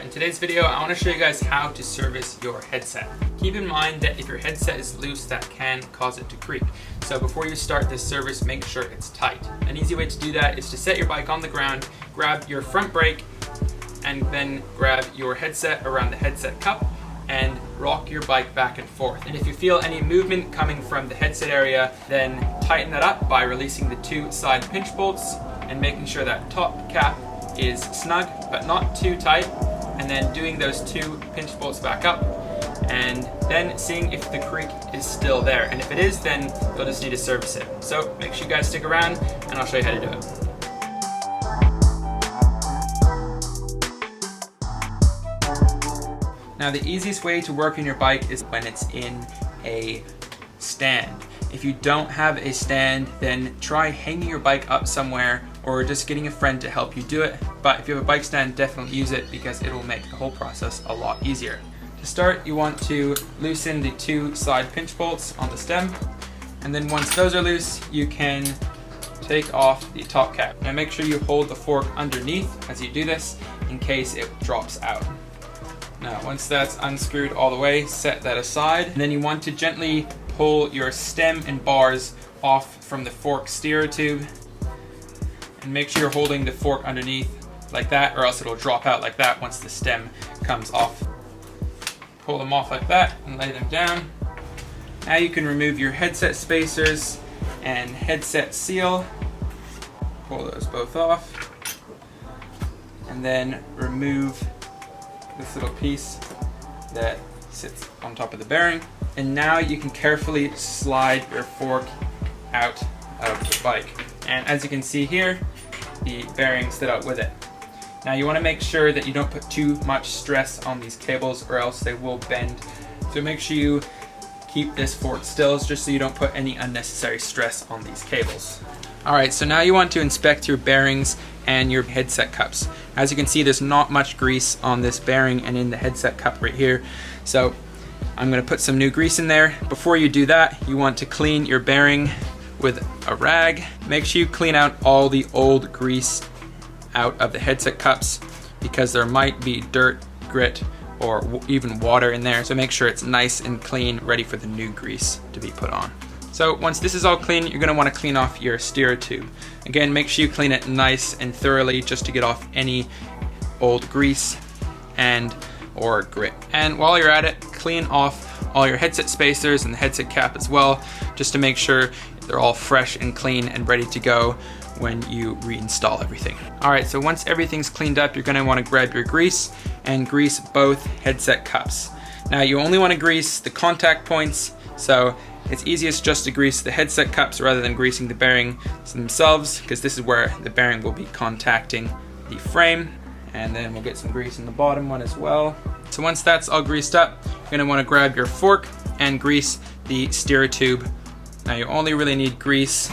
In today's video, I want to show you guys how to service your headset. Keep in mind that if your headset is loose, that can cause it to creak. So before you start this service, make sure it's tight. An easy way to do that is to set your bike on the ground, grab your front brake, and then grab your headset around the headset cup and rock your bike back and forth. And if you feel any movement coming from the headset area, then tighten that up by releasing the two side pinch bolts and making sure that top cap is snug but not too tight, and then doing those two pinch bolts back up and then seeing if the creak is still there. And if it is, then you'll just need to service it. So make sure you guys stick around and I'll show you how to do it. Now the easiest way to work on your bike is when it's in a stand. If you don't have a stand, then try hanging your bike up somewhere or just getting a friend to help you do it. But if you have a bike stand, definitely use it because it will make the whole process a lot easier. To start, you want to loosen the two side pinch bolts on the stem. And then once those are loose, you can take off the top cap. Now make sure you hold the fork underneath as you do this in case it drops out. Now once that's unscrewed all the way, set that aside. And then you want to gently pull your stem and bars off from the fork steer tube. And make sure you're holding the fork underneath like that, or else it'll drop out like that once the stem comes off. Pull them off like that and lay them down. Now you can remove your headset spacers and headset seal. Pull those both off. And then remove this little piece that sits on top of the bearing. And now you can carefully slide your fork out of the bike. And as you can see here, the bearing stood out with it. Now you want to make sure that you don't put too much stress on these cables or else they will bend. So make sure you keep this fork still just so you don't put any unnecessary stress on these cables. Alright, so now you want to inspect your bearings and your headset cups. As you can see, there's not much grease on this bearing and in the headset cup right here. So I'm going to put some new grease in there. Before you do that, you want to clean your bearing with a rag. Make sure you clean out all the old grease out of the headset cups because there might be dirt, grit, or even water in there. So make sure it's nice and clean, ready for the new grease to be put on. So once this is all clean, you're going to want to clean off your steer tube. Again, make sure you clean it nice and thoroughly just to get off any old grease and or grit. And while you're at it, clean off all your headset spacers and the headset cap as well, just to make sure they're all fresh and clean and ready to go when you reinstall everything. Alright, so once everything's cleaned up, you're going to want to grab your grease and grease both headset cups. Now you only want to grease the contact points, so it's easiest just to grease the headset cups rather than greasing the bearings themselves, because this is where the bearing will be contacting the frame. And then we'll get some grease in the bottom one as well. So once that's all greased up, you're going to want to grab your fork and grease the steer tube. Now you only really need grease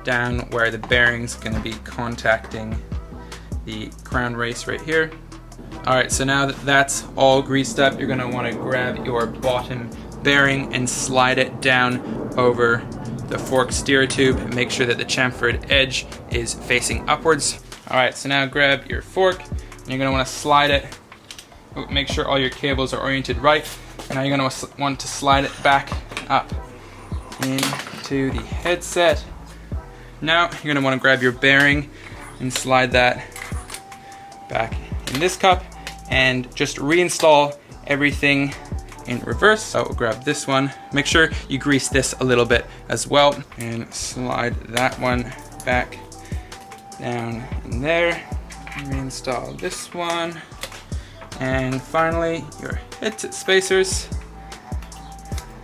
down where the bearing's going to be contacting the crown race right here. Alright, so now that that's all greased up, you're going to want to grab your bottom bearing and slide it down over the fork steer tube and make sure that the chamfered edge is facing upwards. Alright, so now grab your fork and you're going to want to slide it. Make sure all your cables are oriented right. Now you're going to want to slide it back up into the headset. Now you're going to want to grab your bearing and slide that back in this cup and just reinstall everything in reverse. So we'll grab this one. Make sure you grease this a little bit as well and slide that one back down in there. Reinstall this one. And finally, your headset spacers.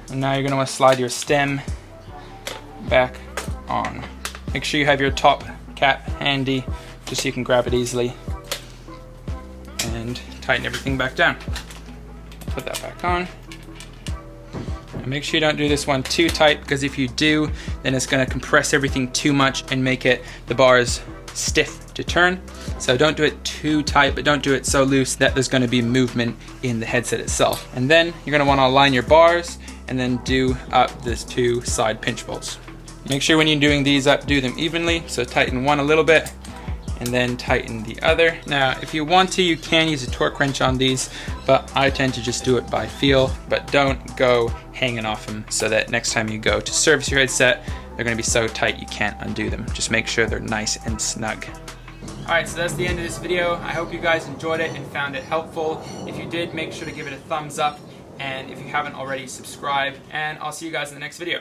And now you're going to want to slide your stem back on. Make sure you have your top cap handy just so you can grab it easily. And tighten everything back down. Put that back on. And make sure you don't do this one too tight, because if you do, then it's going to compress everything too much and make it the bars stiff to turn. So don't do it too tight, but don't do it so loose that there's going to be movement in the headset itself. And then you're going to want to align your bars and then do up these two side pinch bolts. Make sure when you're doing these up, do them evenly. So tighten one a little bit and then tighten the other. Now, if you want to, you can use a torque wrench on these, but I tend to just do it by feel. But don't go hanging off them, so that next time you go to service your headset, they're gonna be so tight you can't undo them. Just make sure they're nice and snug. Alright, so that's the end of this video. I hope you guys enjoyed it and found it helpful. If you did, make sure to give it a thumbs up, and if you haven't already, subscribe, and I'll see you guys in the next video.